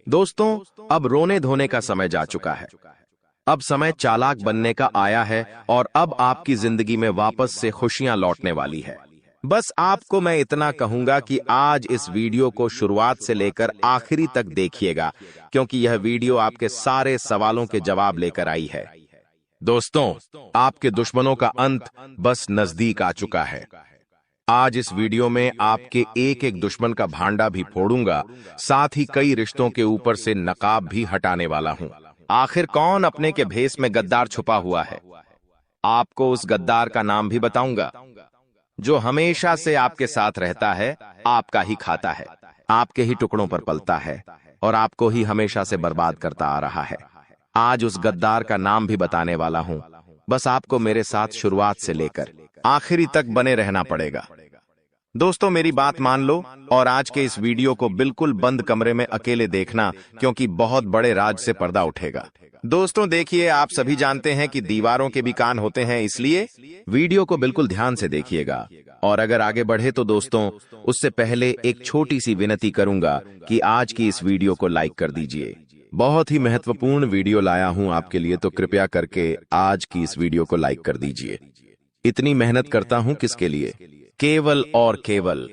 दोस्तों, अब रोने धोने का समय जा चुका है। अब समय चालाक बनने का आया है और अब आपकी जिंदगी में वापस से खुशियां लौटने वाली है। बस आपको मैं इतना कहूंगा कि आज इस वीडियो को शुरुआत से लेकर आखिरी तक देखिएगा, क्योंकि यह वीडियो आपके सारे सवालों के जवाब लेकर आई है। दोस्तों, आपके दुश्मनों का अंत बस नजदीक आ चुका है। आज इस वीडियो में आपके एक एक दुश्मन का भांडा भी फोड़ूंगा, साथ ही कई रिश्तों के ऊपर से नकाब भी हटाने वाला हूं। आखिर कौन अपने के भेष में गद्दार छुपा हुआ है? आपको उस गद्दार का नाम भी बताऊंगा, जो हमेशा से आपके साथ रहता है, आपका ही खाता है, आपके ही टुकड़ों पर पलता है और आपको ही हमेशा से बर्बाद करता आ रहा है। आज उस गद्दार का नाम भी बताने वाला हूं। बस आपको मेरे साथ शुरुआत से लेकर आखिरी तक बने रहना पड़ेगा। दोस्तों, मेरी बात मान लो और आज के इस वीडियो को बिल्कुल बंद कमरे में अकेले देखना, क्योंकि बहुत बड़े राज से पर्दा उठेगा। दोस्तों देखिए, आप सभी जानते हैं कि दीवारों के भी कान होते हैं, इसलिए वीडियो को बिल्कुल ध्यान से देखिएगा। और अगर आगे बढ़े तो दोस्तों, उससे पहले एक छोटी सी विनती करूंगा कि आज की इस वीडियो को लाइक कर दीजिए। बहुत ही महत्वपूर्ण वीडियो लाया हूं आपके लिए, तो कृपया करके आज की इस वीडियो को लाइक कर दीजिए। इतनी मेहनत करता हूं किसके लिए? केवल और केवल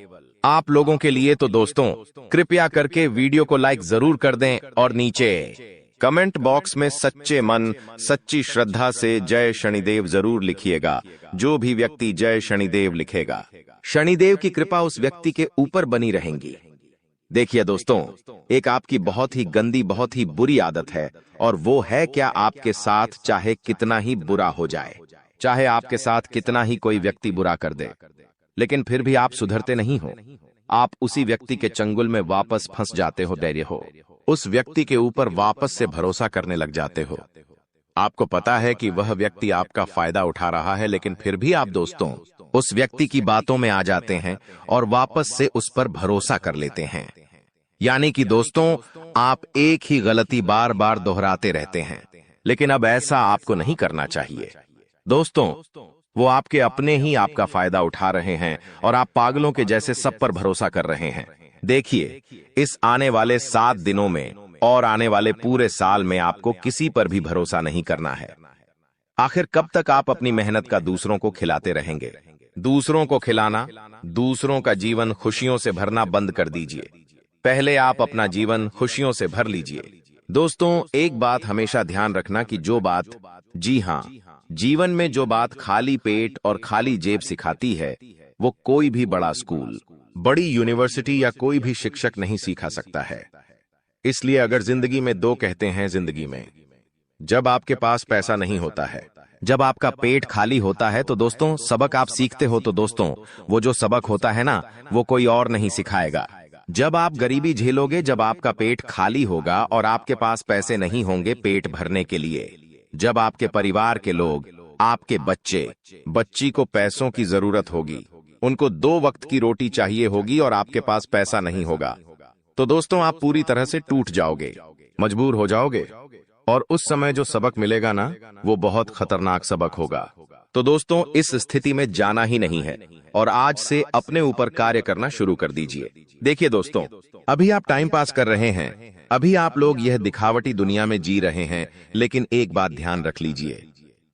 आप लोगों के लिए। तो दोस्तों, कृपया करके वीडियो को लाइक जरूर कर दें और नीचे कमेंट बॉक्स में सच्चे मन, सच्ची श्रद्धा से जय शनिदेव जरूर लिखिएगा। जो भी व्यक्ति जय शनिदेव लिखेगा, शनिदेव की कृपा उस व्यक्ति के ऊपर बनी रहेंगी। देखिए दोस्तों, एक आपकी बहुत ही गंदी, बहुत ही बुरी आदत है, और वो है क्या आपके साथ चाहे कितना ही बुरा हो जाए, चाहे आपके साथ कितना ही कोई व्यक्ति बुरा कर दे, लेकिन फिर भी आप सुधरते नहीं हो। आप उसी व्यक्ति के चंगुल में वापस फंस जाते हो, धैर्य हो, उस व्यक्ति के ऊपर वापस से भरोसा करने लग जाते हो। आपको पता है कि वह व्यक्ति आपका फायदा उठा रहा है, लेकिन फिर भी आप दोस्तों उस व्यक्ति की बातों में आ जाते हैं और वापस से उस पर भरोसा कर लेते हैं। यानी कि दोस्तों, आप एक ही गलती बार बार दोहराते रहते हैं, लेकिन अब ऐसा आपको नहीं करना चाहिए। दोस्तों, वो आपके अपने ही आपका फायदा उठा रहे हैं और आप पागलों के जैसे सब पर भरोसा कर रहे हैं। देखिए, इस आने वाले 7 दिनों में और आने वाले पूरे साल में आपको किसी पर भी भरोसा नहीं करना है। आखिर कब तक आप अपनी मेहनत का दूसरों को खिलाते रहेंगे? दूसरों को खिलाना, दूसरों का जीवन खुशियों से भरना बंद कर दीजिए। पहले आप अपना जीवन खुशियों से भर लीजिए। दोस्तों, एक बात हमेशा ध्यान रखना कि जो बात, जी हां, जीवन में जो बात खाली पेट और खाली जेब सिखाती है, वो कोई भी बड़ा स्कूल, बड़ी यूनिवर्सिटी या कोई भी शिक्षक नहीं सिखा सकता है। इसलिए अगर जिंदगी में दो कहते हैं जिंदगी में, जब आपके पास पैसा नहीं होता है, जब आपका पेट खाली होता है, तो दोस्तों सबक आप सीखते हो, तो दोस्तों वो जो सबक होता है ना, वो कोई और नहीं सिखाएगा। जब आप गरीबी झेलोगे, जब आपका पेट खाली होगा और आपके पास पैसे नहीं होंगे पेट भरने के लिए, जब आपके परिवार के लोग, आपके बच्ची को पैसों की जरूरत होगी, उनको 2 वक्त की रोटी चाहिए होगी और आपके पास पैसा नहीं होगा, तो दोस्तों आप पूरी तरह से टूट जाओगे, मजबूर हो जाओगे। और उस समय जो सबक मिलेगा ना, वो बहुत खतरनाक सबक होगा। तो दोस्तों, इस स्थिति में जाना ही नहीं है और आज से अपने ऊपर कार्य करना शुरू कर दीजिए। देखिए दोस्तों, अभी आप टाइम पास कर रहे हैं, अभी आप लोग यह दिखावटी दुनिया में जी रहे हैं, लेकिन एक बात ध्यान रख लीजिए,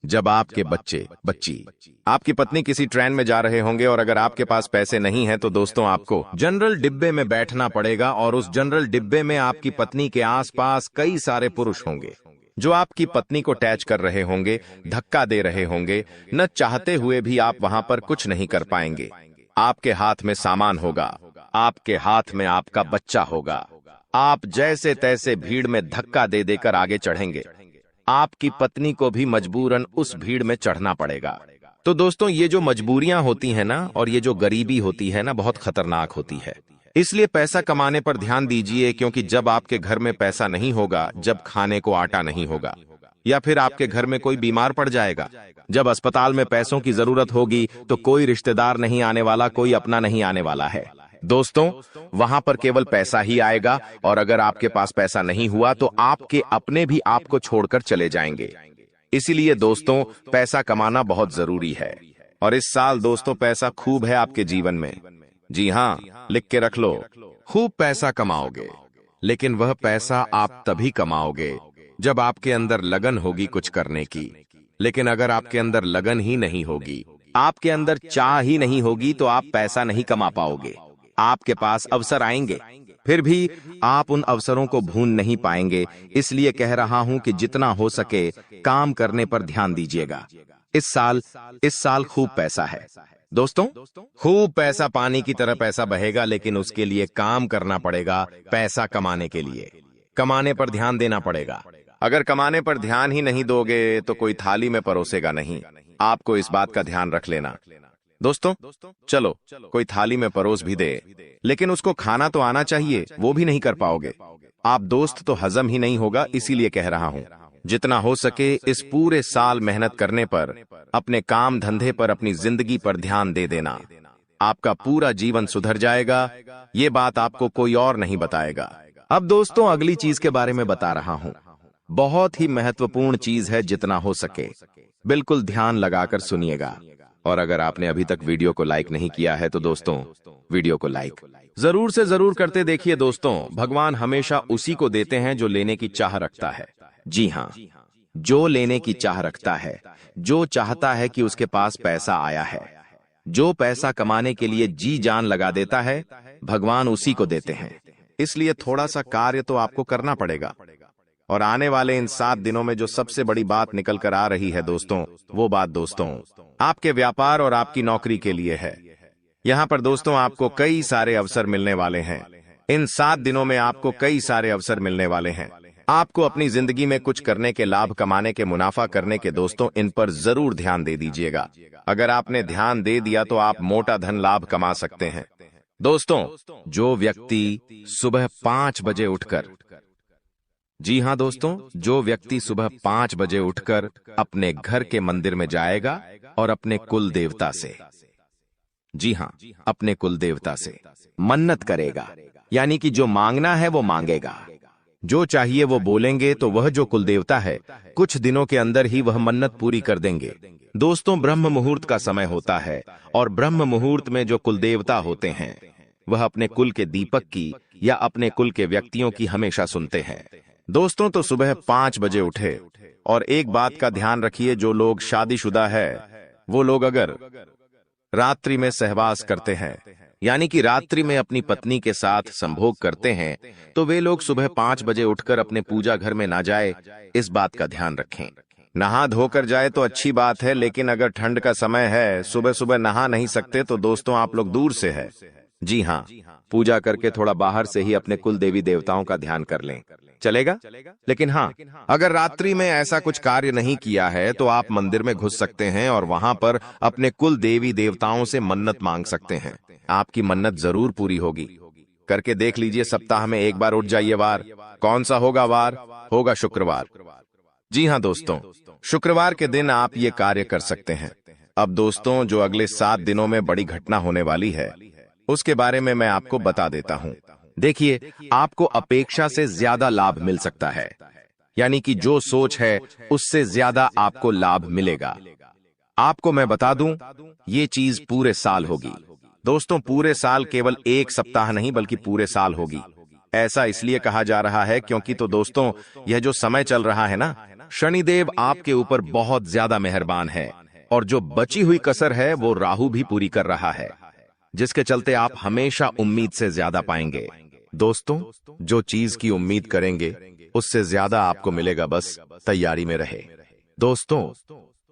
जब आपके बच्ची, आपकी पत्नी किसी ट्रेन में जा रहे होंगे और अगर आपके पास पैसे नहीं हैं, तो दोस्तों आपको जनरल डिब्बे में बैठना पड़ेगा और उस जनरल डिब्बे में आपकी पत्नी के आसपास कई सारे पुरुष होंगे जो आपकी पत्नी को टैच कर रहे होंगे, धक्का दे रहे होंगे। न चाहते हुए भी आप वहां पर कुछ नहीं कर पाएंगे। आपके हाथ में सामान होगा, आपके हाथ में आपका बच्चा होगा, आप जैसे तैसे भीड़ में धक्का दे देकर आगे चढ़ेंगे। आपकी पत्नी को भी मजबूरन उस भीड़ में चढ़ना पड़ेगा। तो दोस्तों, ये जो मजबूरियां होती है ना, और ये जो गरीबी होती है ना, बहुत खतरनाक होती है। इसलिए पैसा कमाने पर ध्यान दीजिए, क्योंकि जब आपके घर में पैसा नहीं होगा, जब खाने को आटा नहीं होगा, या फिर आपके घर में कोई बीमार पड़ जाएगा, जब अस्पताल में पैसों की जरूरत होगी, तो कोई रिश्तेदार नहीं आने वाला, कोई अपना नहीं आने वाला है। दोस्तों, वहां पर केवल पैसा ही आएगा, और अगर आपके पास पैसा नहीं हुआ तो आपके अपने भी आपको छोड़कर चले जाएंगे। इसीलिए दोस्तों, पैसा कमाना बहुत जरूरी है। और इस साल दोस्तों पैसा खूब है आपके जीवन में। जी हां, लिख के रख लो, खूब पैसा कमाओगे। लेकिन वह पैसा आप तभी कमाओगे जब आपके अंदर लगन होगी कुछ करने की। लेकिन अगर आपके अंदर लगन ही नहीं होगी, आपके अंदर चाह ही नहीं होगी, तो आप पैसा नहीं कमा पाओगे। आपके पास अवसर आएंगे, फिर भी आप उन अवसरों को भून नहीं पाएंगे। इसलिए कह रहा हूं कि जितना हो सके काम करने पर ध्यान दीजिएगा। इस साल खूब पैसा है दोस्तों, खूब पैसा, पानी की तरह पैसा बहेगा, लेकिन उसके लिए काम करना पड़ेगा। पैसा कमाने के लिए कमाने पर ध्यान देना पड़ेगा। अगर कमाने पर ध्यान ही नहीं दोगे तो कोई थाली में परोसेगा नहीं। आपको इस बात का ध्यान रख लेना दोस्तों। चलो कोई थाली में परोस भी दे, लेकिन उसको खाना तो आना चाहिए, वो भी नहीं कर पाओगे आप दोस्त, तो हजम ही नहीं होगा। इसीलिए कह रहा हूं, जितना हो सके इस पूरे साल मेहनत करने पर, अपने काम धंधे पर, अपनी जिंदगी पर ध्यान दे देना। आपका पूरा जीवन सुधर जाएगा। ये बात आपको कोई और नहीं बताएगा। अब दोस्तों अगली चीज के बारे में बता रहा हूं। बहुत ही महत्वपूर्ण चीज है, जितना हो सके बिल्कुल ध्यान लगाकर सुनिएगा। और अगर आपने अभी तक वीडियो को लाइक नहीं किया है तो दोस्तों वीडियो को लाइक जरूर से जरूर करते देखिए। दोस्तों भगवान हमेशा उसी को देते हैं जो लेने की चाह रखता है। जी हाँ, जो लेने की चाह रखता है, जो चाहता है कि उसके पास पैसा आया है, जो पैसा कमाने के लिए जी जान लगा देता है, भगवान उसी को देते हैं। इसलिए थोड़ा सा कार्य तो आपको करना पड़ेगा। और आने वाले इन 7 दिनों में जो सबसे बड़ी बात निकल कर आ रही है दोस्तों, वो बात दोस्तों आपके व्यापार और आपकी नौकरी के लिए है। यहाँ पर दोस्तों आपको कई सारे अवसर मिलने वाले हैं। इन 7 दिनों में आपको कई सारे अवसर मिलने वाले हैं। आपको अपनी जिंदगी में कुछ करने के, लाभ कमाने के, मुनाफा करने के दोस्तों, इन पर जरूर ध्यान दे दीजिएगा। अगर आपने ध्यान दे दिया तो आप मोटा धन लाभ कमा सकते हैं। दोस्तों जो व्यक्ति सुबह 5 बजे उठकर, जी हां दोस्तों, जो व्यक्ति सुबह 5 बजे उठकर अपने घर के मंदिर में जाएगा और अपने कुल देवता से, जी हां, अपने कुल देवता से मन्नत करेगा, यानी कि जो मांगना है वो मांगेगा, जो चाहिए वो बोलेंगे, तो वह जो कुल देवता है कुछ दिनों के अंदर ही वह मन्नत पूरी कर देंगे। दोस्तों ब्रह्म मुहूर्त का समय होता है, और ब्रह्म मुहूर्त में जो कुल देवता होते हैं वह अपने कुल के दीपक की या अपने कुल के व्यक्तियों की हमेशा सुनते हैं। दोस्तों तो सुबह 5 बजे उठे, और एक बात का ध्यान रखिए, जो लोग शादीशुदा है वो लोग अगर रात्रि में सहवास करते हैं, यानी कि रात्रि में अपनी पत्नी के साथ संभोग करते हैं, तो वे लोग सुबह 5 बजे उठकर अपने पूजा घर में ना जाए। इस बात का ध्यान रखें। नहा धोकर जाए तो अच्छी बात है, लेकिन अगर ठंड का समय है, सुबह सुबह नहा नहीं सकते, तो दोस्तों आप लोग दूर से है, जी हाँ, पूजा करके थोड़ा बाहर से ही अपने कुल देवी देवताओं का ध्यान कर लें, चलेगा। लेकिन हाँ, अगर रात्रि में ऐसा कुछ कार्य नहीं किया है तो आप मंदिर में घुस सकते हैं और वहां पर अपने कुल देवी देवताओं से मन्नत मांग सकते हैं। आपकी मन्नत जरूर पूरी होगी। करके देख लीजिए, सप्ताह में एक बार उठ जाइए। वार कौन सा होगा? वार होगा शुक्रवार। जी हाँ दोस्तों, शुक्रवार के दिन आप ये कार्य कर सकते हैं। अब दोस्तों जो अगले 7 दिनों में बड़ी घटना होने वाली है, उसके बारे में मैं आपको बता देता हूं। देखिए, आपको अपेक्षा से ज्यादा लाभ मिल सकता है, यानी कि जो सोच है उससे ज्यादा आपको लाभ मिलेगा। आपको मैं बता दूं, ये चीज पूरे साल होगी दोस्तों, पूरे साल, केवल एक सप्ताह नहीं बल्कि पूरे साल होगी। ऐसा इसलिए कहा जा रहा है क्योंकि तो दोस्तों यह जो समय चल रहा है ना, शनिदेव आपके ऊपर बहुत ज्यादा मेहरबान है, और जो बची हुई कसर है वो राहु भी पूरी कर रहा है, जिसके चलते आप हमेशा उम्मीद से ज्यादा पाएंगे। दोस्तों जो चीज की उम्मीद करेंगे उससे ज्यादा आपको मिलेगा, बस तैयारी में रहे। दोस्तों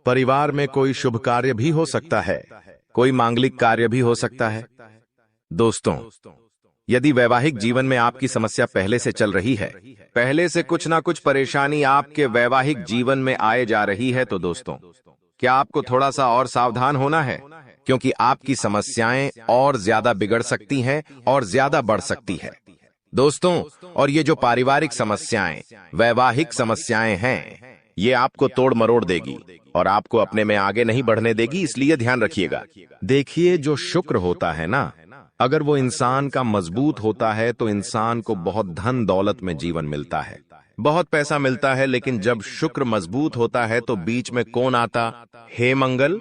परिवार में कोई शुभ कार्य भी हो सकता है, कोई मांगलिक कार्य भी हो सकता है। दोस्तों यदि वैवाहिक जीवन में आपकी समस्या पहले से चल रही है, पहले से कुछ ना कुछ परेशानी आपके वैवाहिक जीवन में आए जा रही है, तो दोस्तों क्या आपको थोड़ा सा और सावधान होना है, क्योंकि आपकी समस्याएं और ज्यादा बिगड़ सकती हैं और ज्यादा बढ़ सकती है। दोस्तों और ये जो पारिवारिक समस्याएं, वैवाहिक समस्याएं हैं, ये आपको तोड़ मरोड़ देगी और आपको अपने में आगे नहीं बढ़ने देगी, इसलिए ध्यान रखिएगा। देखिए जो शुक्र होता है ना, अगर वो इंसान का मजबूत होता है तो इंसान को बहुत धन दौलत में जीवन मिलता है, बहुत पैसा मिलता है। लेकिन जब शुक्र मजबूत होता है तो बीच में कौन आता? हे मंगल,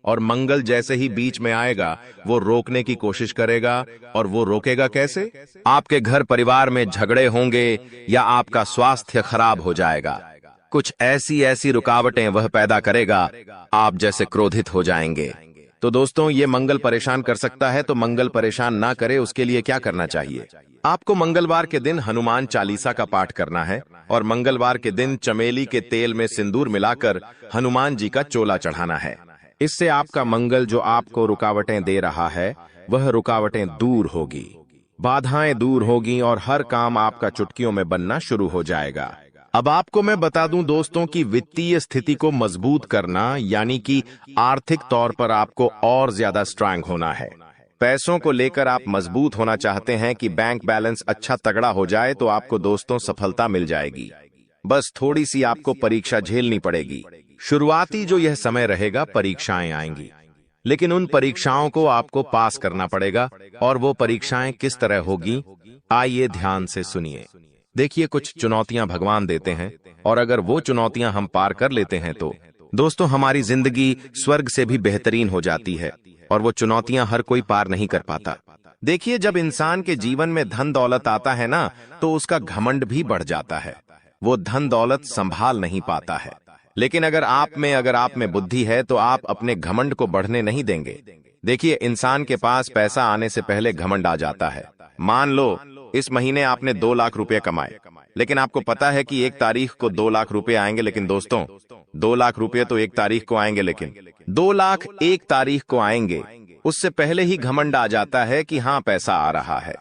और मंगल जैसे ही बीच में आएगा वो रोकने की कोशिश करेगा। और वो रोकेगा कैसे? आपके घर परिवार में झगड़े होंगे या आपका स्वास्थ्य खराब हो जाएगा। कुछ ऐसी ऐसी रुकावटें वह पैदा करेगा, आप जैसे क्रोधित हो जाएंगे। तो दोस्तों, ये मंगल परेशान कर सकता है, तो मंगल परेशान ना करे उसके लिए क्या करना चाहिए? आपको मंगलवार के दिन हनुमान चालीसा का पाठ करना है और मंगलवार के दिन चमेली के तेल में सिंदूर मिलाकर हनुमान जी का चोला चढ़ाना है। इससे आपका मंगल जो आपको रुकावटें दे रहा है वह रुकावटें दूर होगी, बाधाएं दूर होगी और हर काम आपका चुटकियों में बनना शुरू हो जाएगा। अब आपको मैं बता दूं दोस्तों कि वित्तीय स्थिति को मजबूत करना यानी कि आर्थिक तौर पर आपको और ज्यादा स्ट्रांग होना है। पैसों को लेकर आप मजबूत होना चाहते हैं कि बैंक बैलेंस अच्छा तगड़ा हो जाए, तो आपको दोस्तों सफलता मिल जाएगी। बस थोड़ी सी आपको परीक्षा झेलनी पड़ेगी। शुरुआती जो यह समय रहेगा परीक्षाएं आएंगी, लेकिन उन परीक्षाओं को आपको पास करना पड़ेगा। और वो परीक्षाएं किस तरह होगी, आइए ध्यान से सुनिए। देखिए, कुछ चुनौतियां भगवान देते हैं और अगर वो चुनौतियां हम पार कर लेते हैं तो दोस्तों हमारी जिंदगी स्वर्ग से भी बेहतरीन हो जाती है। और वो चुनौतियां हर कोई पार नहीं कर पाता। देखिए, जब इंसान के जीवन में धन दौलत आता है ना, तो उसका घमंड भी बढ़ जाता है। वो धन दौलत संभाल नहीं पाता है। लेकिन अगर आप में बुद्धि है तो आप अपने घमंड को बढ़ने नहीं देंगे। देखिए, इंसान के पास पैसा आने से पहले घमंड आ जाता है। मान लो इस महीने आपने 2 लाख रुपए कमाए, लेकिन आपको पता है कि 1 तारीख को 2 लाख रुपए आएंगे। लेकिन दोस्तों, 2 लाख रुपए तो 1 तारीख को आएंगे, लेकिन 2 लाख 1 तारीख को आएंगे, उससे पहले ही घमंड आ जाता है कि हाँ पैसा आ रहा है।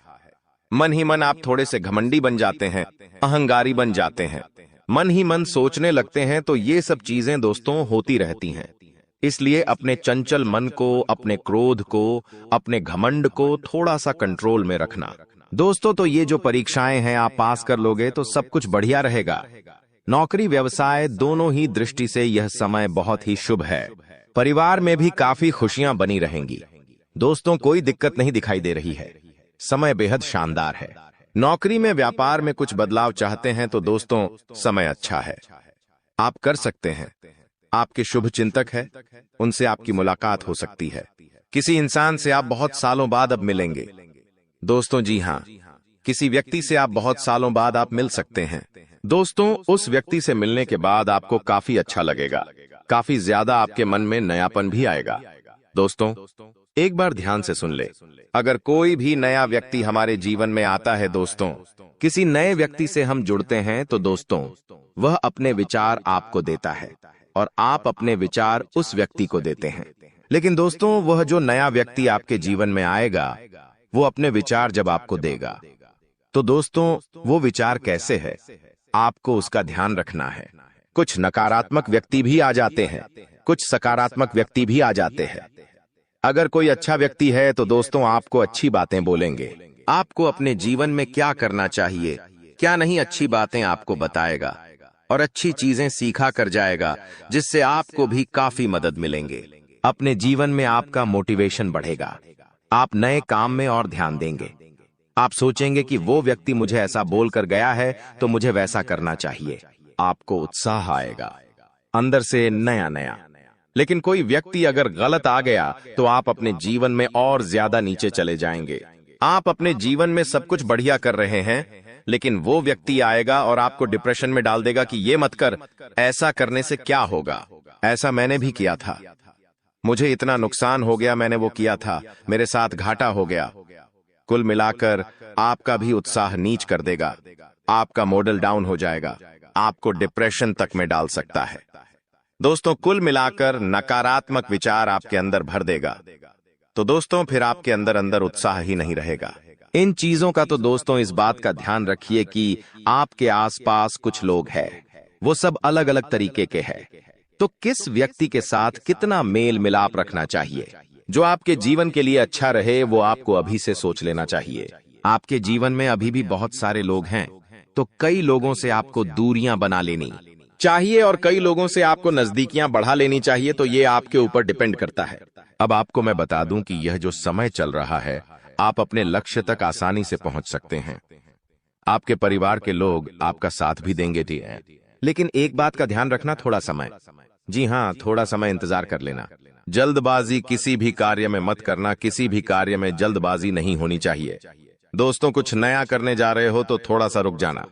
मन ही मन आप थोड़े से घमंडी बन जाते हैं, अहंकारी बन जाते हैं, मन ही मन सोचने लगते हैं। तो ये सब चीजें दोस्तों होती रहती हैं। इसलिए अपने चंचल मन को, अपने क्रोध को, अपने घमंड को थोड़ा सा कंट्रोल में रखना। दोस्तों, तो ये जो परीक्षाएं हैं आप पास कर लोगे तो सब कुछ बढ़िया रहेगा। नौकरी व्यवसाय दोनों ही दृष्टि से यह समय बहुत ही शुभ है। परिवार में भी काफी खुशियां बनी रहेंगी। दोस्तों, कोई दिक्कत नहीं दिखाई दे रही है। समय बेहद शानदार है। नौकरी में, व्यापार में कुछ बदलाव चाहते हैं तो दोस्तों समय अच्छा है, आप कर सकते हैं। आपके शुभ चिंतक है, उनसे आपकी मुलाकात हो सकती है। किसी इंसान से आप बहुत सालों बाद अब मिलेंगे। दोस्तों जी हाँ, किसी व्यक्ति से आप बहुत सालों बाद आप मिल सकते हैं। दोस्तों, उस व्यक्ति से मिलने के बाद आपको काफी अच्छा लगेगा, काफी ज्यादा आपके मन में नयापन भी आएगा। दोस्तों, एक बार ध्यान से सुन ले, अगर कोई भी नया व्यक्ति हमारे जीवन में आता है दोस्तों, किसी नए व्यक्ति से हम जुड़ते हैं तो दोस्तों वह अपने विचार आपको देता है और आप अपने विचार उस व्यक्ति को देते हैं। लेकिन दोस्तों, वह जो नया व्यक्ति आपके जीवन में आएगा वो अपने विचार जब आपको देगा तो दोस्तों वो विचार कैसे है, आपको उसका ध्यान रखना है। कुछ नकारात्मक व्यक्ति भी आ जाते हैं, कुछ सकारात्मक व्यक्ति भी आ जाते हैं। अगर कोई अच्छा व्यक्ति है तो दोस्तों आपको अच्छी बातें बोलेंगे, आपको अपने जीवन में क्या करना चाहिए, क्या नहीं, अच्छी बातें आपको बताएगा और अच्छी चीजें सीखा कर जाएगा, जिससे आपको भी काफी मदद मिलेंगे। अपने जीवन में आपका मोटिवेशन बढ़ेगा, आप नए काम में और ध्यान देंगे। आप सोचेंगे कि वो व्यक्ति मुझे ऐसा बोलकर गया है तो मुझे वैसा करना चाहिए। आपको उत्साह आएगा अंदर से नया नया। लेकिन कोई व्यक्ति अगर गलत आ गया तो आप अपने जीवन में और ज्यादा नीचे चले जाएंगे। आप अपने जीवन में सब कुछ बढ़िया कर रहे हैं, लेकिन वो व्यक्ति आएगा और आपको डिप्रेशन में डाल देगा कि ये मत कर, ऐसा करने से क्या होगा, ऐसा मैंने भी किया था, मुझे इतना नुकसान हो गया, मैंने वो किया था, मेरे साथ घाटा हो गया। कुल मिलाकर आपका भी उत्साह नीच कर देगा, आपका मॉडल डाउन हो जाएगा, आपको डिप्रेशन तक में डाल सकता है। दोस्तों, कुल मिलाकर नकारात्मक विचार आपके अंदर भर देगा, तो दोस्तों फिर आपके अंदर अंदर उत्साह ही नहीं रहेगा। इन चीजों का तो दोस्तों इस बात का ध्यान रखिए कि आपके आसपास कुछ लोग हैं, वो सब अलग अलग तरीके के हैं, तो किस व्यक्ति के साथ कितना मेल मिलाप रखना चाहिए जो आपके जीवन के लिए अच्छा रहे, वो आपको अभी से सोच लेना चाहिए। आपके जीवन में अभी भी बहुत सारे लोग हैं, तो कई लोगों से आपको दूरियां बना लेनी चाहिए और कई लोगों से आपको नजदीकियां बढ़ा लेनी चाहिए, तो ये आपके ऊपर डिपेंड करता है। अब आपको मैं बता दूं कि यह जो समय चल रहा है, आप अपने लक्ष्य तक आसानी से पहुंच सकते हैं। आपके परिवार के लोग आपका साथ भी देंगे, ठीक है, लेकिन एक बात का ध्यान रखना, थोड़ा समय, जी हाँ, थोड़ा समय इंतजार कर लेना। जल्दबाजी किसी भी कार्य में मत करना, किसी भी कार्य में जल्दबाजी नहीं होनी चाहिए। दोस्तों, कुछ नया करने जा रहे हो तो थोड़ा सा रुक जाना।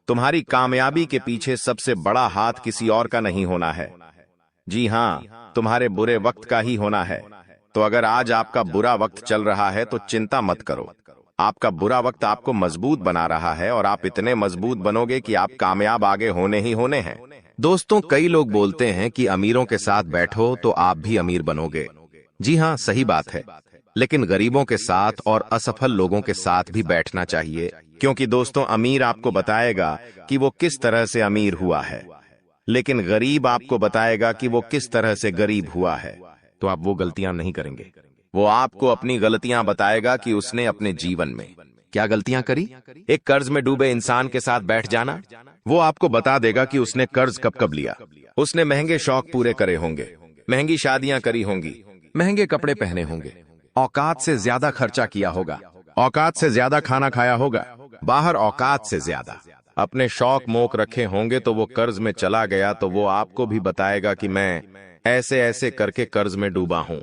तुम्हारी कामयाबी के पीछे सबसे बड़ा हाथ किसी और का नहीं होना है। जी हाँ, तुम्हारे बुरे वक्त का ही होना है। तो अगर आज आपका बुरा वक्त चल रहा है तो चिंता मत करो। आपका बुरा वक्त आपको मजबूत बना रहा है और आप इतने मजबूत बनोगे कि आप कामयाब आगे होने ही होने हैं। दोस्तों, कई लोग बोलते हैं कि अमीरों के साथ बैठो तो आप भी अमीर बनोगे। जी हाँ, सही बात है, लेकिन गरीबों के साथ और असफल लोगों के साथ भी बैठना चाहिए, क्योंकि दोस्तों, अमीर आपको बताएगा कि वो किस तरह से अमीर हुआ है, लेकिन गरीब आपको बताएगा कि वो किस तरह से गरीब हुआ है। तो आप वो गलतियां नहीं करेंगे। वो आपको अपनी गलतियां बताएगा कि उसने अपने जीवन में क्या गलतियां करी। एक कर्ज में डूबे इंसान के साथ बैठ जाना, वो आपको बता देगा कि उसने कर्ज कब कब लिया। उसने महंगे शौक पूरे करे होंगे, महंगी शादियां करी होंगी, महंगे कपड़े पहने होंगे, औकात से ज्यादा खर्चा किया होगा, औकात से ज्यादा खाना खाया होगा, बाहर औकात से ज्यादा अपने शौक मोक रखे होंगे। तो वो कर्ज में चला गया तो वो आपको भी बताएगा कि मैं ऐसे ऐसे करके कर्ज में डूबा हूं।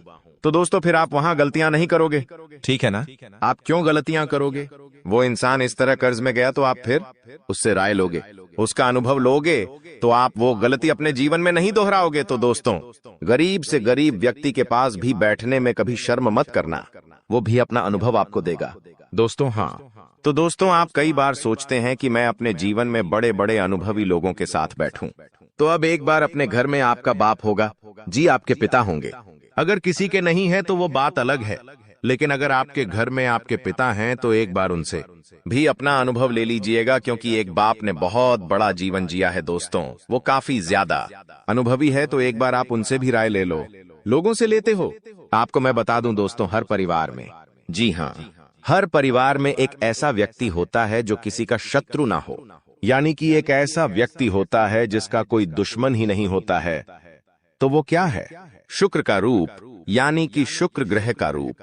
तो दोस्तों, फिर आप वहां गलतियां नहीं करोगे, ठीक है ना? आप क्यों गलतियां करोगे? वो इंसान इस तरह कर्ज में गया तो आप फिर उससे राय लोगे, उसका अनुभव लोगे, तो आप वो गलती अपने जीवन में नहीं दोहराओगे। तो दोस्तों, गरीब से गरीब व्यक्ति के पास भी बैठने में कभी शर्म मत करना, वो भी अपना अनुभव आपको देगा। दोस्तों, हाँ, तो दोस्तों, आप कई बार सोचते हैं कि मैं अपने जीवन में बड़े बड़े अनुभवी लोगों के साथ बैठूं। तो अब एक बार अपने घर में आपका बाप होगा, जी, आपके पिता होंगे। अगर किसी के नहीं है तो वो बात अलग है, लेकिन अगर आपके घर में आपके पिता हैं तो एक बार उनसे भी अपना अनुभव ले लीजिएगा, क्योंकि एक बाप ने बहुत बड़ा जीवन जिया है दोस्तों, वो काफी ज्यादा अनुभवी है। तो एक बार आप उनसे भी राय ले लो। लोगों से लेते हो? आपको मैं बता दूं दोस्तों, हर परिवार में, जी हाँ, हर परिवार में एक ऐसा व्यक्ति होता है जो किसी का शत्रु ना हो, यानी कि एक ऐसा व्यक्ति होता है जिसका कोई दुश्मन ही नहीं होता है। तो वो क्या है? शुक्र का रूप, यानी कि शुक्र ग्रह का रूप।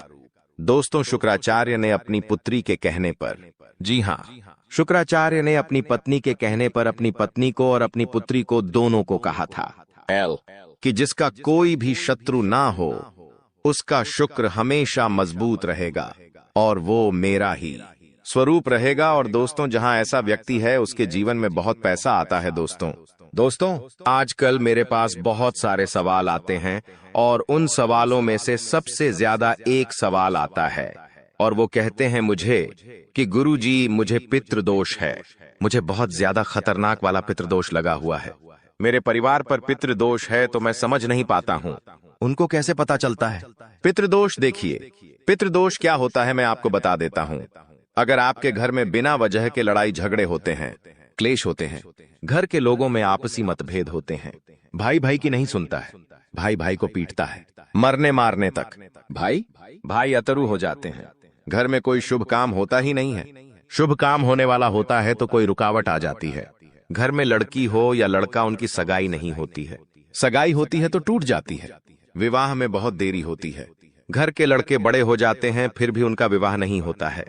दोस्तों, शुक्राचार्य ने अपनी पुत्री के कहने पर, जी हाँ, शुक्राचार्य ने अपनी पत्नी के कहने पर अपनी पत्नी को और अपनी पुत्री को दोनों को कहा था कि जिसका कोई भी शत्रु ना हो उसका शुक्र हमेशा मजबूत रहेगा और वो मेरा ही स्वरूप रहेगा। और दोस्तों, जहां ऐसा व्यक्ति है उसके जीवन में बहुत पैसा आता है। दोस्तों, आजकल मेरे पास बहुत सारे सवाल आते हैं और उन सवालों में से सबसे ज्यादा एक सवाल आता है और वो कहते हैं मुझे कि गुरुजी, मुझे पितृदोष है, मुझे बहुत ज्यादा खतरनाक वाला पितृदोष लगा हुआ है, मेरे परिवार पर पितृदोष है, तो मैं समझ नहीं पाता हूं। उनको कैसे पता चलता है पितृदोष? देखिए, पितृदोष क्या होता है मैं आपको बता देता हूं। अगर आपके घर में बिना वजह के लड़ाई झगड़े होते हैं, क्लेश होते हैं, घर के लोगों में आपसी मतभेद होते हैं, भाई भाई की नहीं सुनता है, भाई भाई को पीटता है, मरने मारने तक भाई अतरु हो जाते हैं, घर में कोई शुभ काम होता ही नहीं है, शुभ काम होने वाला होता है तो कोई रुकावट आ जाती है, घर में लड़की हो या लड़का, उनकी सगाई नहीं होती है, सगाई होती है तो टूट जाती है, विवाह में बहुत देरी होती है, घर के लड़के बड़े हो जाते हैं फिर भी उनका विवाह नहीं होता है,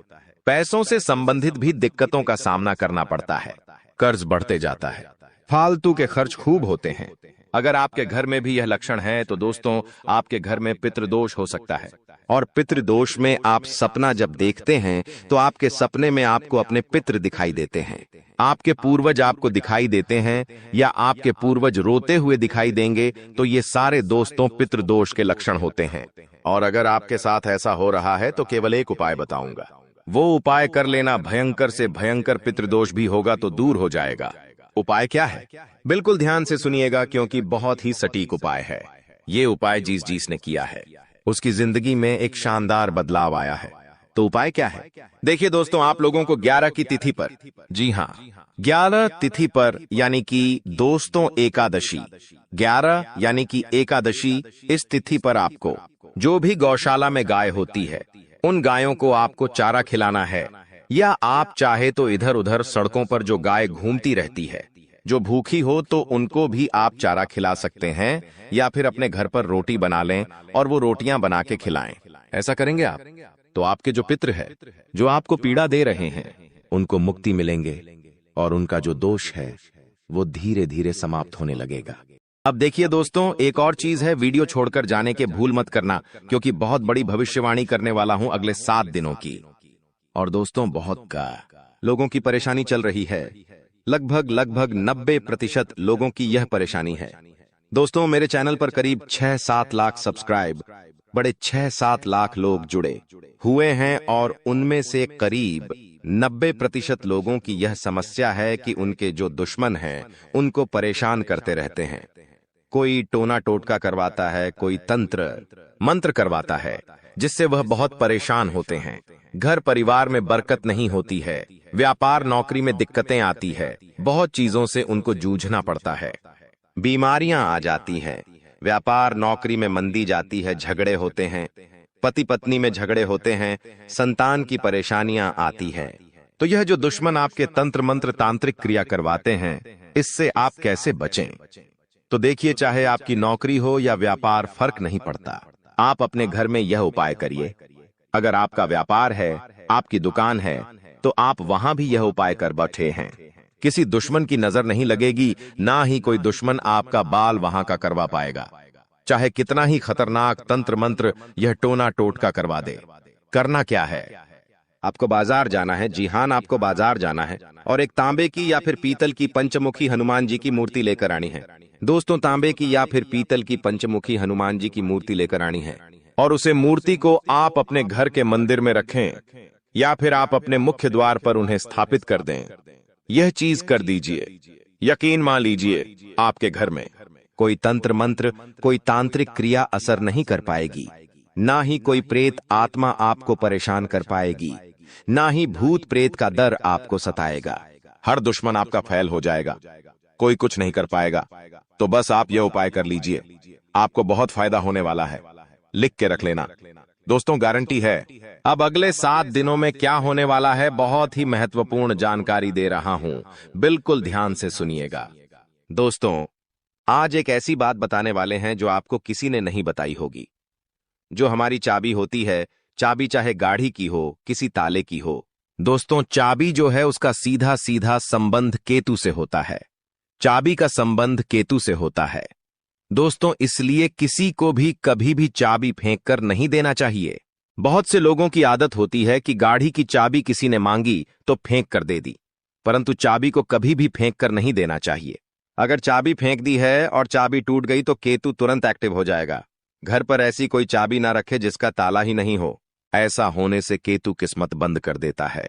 पैसों से संबंधित भी दिक्कतों का सामना करना पड़ता है, कर्ज बढ़ते जाता है, फालतू के खर्च खूब होते हैं। अगर आपके घर में भी यह लक्षण है तो दोस्तों, आपके घर में पितृदोष हो सकता है। और पितृदोष में आप सपना जब देखते हैं तो आपके सपने में आपको अपने पितृ दिखाई देते हैं, आपके पूर्वज आपको दिखाई देते हैं या आपके पूर्वज रोते हुए दिखाई देंगे, तो ये सारे दोस्तों पितृदोष के लक्षण होते हैं। और अगर आपके साथ ऐसा हो रहा है तो केवल एक उपाय बताऊंगा, वो उपाय कर लेना, भयंकर से भयंकर पितृदोष भी होगा तो दूर हो जाएगा। उपाय क्या है? बिल्कुल ध्यान से सुनिएगा, क्योंकि बहुत ही सटीक उपाय है। ये उपाय जिस ने किया है उसकी जिंदगी में एक शानदार बदलाव आया है। तो उपाय क्या है? देखिए दोस्तों, आप लोगों को 11 की तिथि पर, जी हाँ, 11 तिथि पर, यानी कि दोस्तों एकादशी, 11 यानी कि एकादशी, इस तिथि पर आपको जो भी गौशाला में गाय होती है उन गायों को आपको चारा खिलाना है, या आप चाहे तो इधर उधर सड़कों पर जो गाय घूमती रहती है, जो भूखी हो तो उनको भी आप चारा खिला सकते हैं, या फिर अपने घर पर रोटी बना लें और वो रोटियां बना के खिलाएं। ऐसा करेंगे आप तो आपके जो पितृ है, जो आपको पीड़ा दे रहे हैं, उनको मुक्ति मिलेंगे और उनका जो दोष है वो धीरे धीरे समाप्त होने लगेगा। अब देखिए दोस्तों, एक और चीज है, वीडियो छोड़कर जाने के भूल मत करना, क्योंकि बहुत बड़ी भविष्यवाणी करने वाला हूं अगले 7 दिनों की। और दोस्तों, बहुत का लोगों की परेशानी चल रही है। लगभग 90% लोगों की यह परेशानी है। दोस्तों, मेरे चैनल पर करीब 6-7 लाख सब्सक्राइब, बड़े 6-7 लाख लोग जुड़े हुए हैं, और उनमें से करीब 90% लोगों की यह समस्या है कि उनके जो दुश्मन हैं उनको परेशान करते रहते हैं। कोई टोना टोटका करवाता है, कोई तंत्र मंत्र करवाता है, जिससे वह बहुत परेशान होते हैं। घर परिवार में बरकत नहीं होती है, व्यापार नौकरी में दिक्कतें आती है, बहुत चीजों से उनको जूझना पड़ता है। बीमारियां आ जाती हैं, व्यापार नौकरी में मंदी जाती है, झगड़े होते हैं, पति पत्नी में झगड़े होते हैं, संतान की परेशानियां आती है। तो यह जो दुश्मन आपके तंत्र मंत्र तांत्रिक क्रिया करवाते हैं, इससे आप कैसे बचें? तो देखिए, चाहे आपकी नौकरी हो या व्यापार, फर्क नहीं पड़ता। आप अपने घर में यह उपाय करिए। अगर आपका व्यापार है, आपकी दुकान है, तो आप वहां भी यह उपाय कर बैठे हैं। किसी दुश्मन की नजर नहीं लगेगी, ना ही कोई दुश्मन आपका बाल वहां का करवा पाएगा, चाहे कितना ही खतरनाक तंत्र मंत्र यह टोना टोटका करवा दे। करना क्या है? आपको बाजार जाना है। जी हां, आपको बाजार जाना है और एक तांबे की या फिर पीतल की पंचमुखी हनुमान जी की मूर्ति लेकर आनी है। दोस्तों, तांबे की या फिर पीतल की पंचमुखी हनुमान जी की मूर्ति लेकर आनी है, और उसे मूर्ति को आप अपने घर के मंदिर में रखें, या फिर आप अपने मुख्य द्वार पर उन्हें स्थापित कर दें। यह चीज कर दीजिए, यकीन मान लीजिए, आपके घर में कोई तंत्र मंत्र, कोई तांत्रिक क्रिया असर नहीं कर पाएगी, ना ही कोई प्रेत आत्मा आपको परेशान कर पाएगी, ना ही भूत प्रेत का डर आपको सताएगा। हर दुश्मन आपका फैल हो जाएगा, कोई कुछ नहीं कर पाएगा। तो बस आप यह उपाय कर लीजिए, आपको बहुत फायदा होने वाला है। लिख के रख लेना दोस्तों, गारंटी है। अब अगले 7 दिनों में क्या होने वाला है, बहुत ही महत्वपूर्ण जानकारी दे रहा हूं, बिल्कुल ध्यान से सुनिएगा। दोस्तों, आज एक ऐसी बात बताने वाले हैं जो आपको किसी ने नहीं बताई होगी। जो हमारी चाबी होती है, चाबी चाहे गाड़ी की हो, किसी ताले की हो, दोस्तों, चाबी जो है उसका सीधा सीधा संबंध केतु से होता है। चाबी का संबंध केतु से होता है दोस्तों, इसलिए किसी को भी कभी भी चाबी फेंक कर नहीं देना चाहिए। बहुत से लोगों की आदत होती है कि गाड़ी की चाबी किसी ने मांगी तो फेंक कर दे दी, परंतु चाबी को कभी भी फेंक कर नहीं देना चाहिए। अगर चाबी फेंक दी है और चाबी टूट गई तो केतु तुरंत एक्टिव हो जाएगा। घर पर ऐसी कोई चाबी ना रखे जिसका ताला ही नहीं हो। ऐसा होने से केतु किस्मत बंद कर देता है।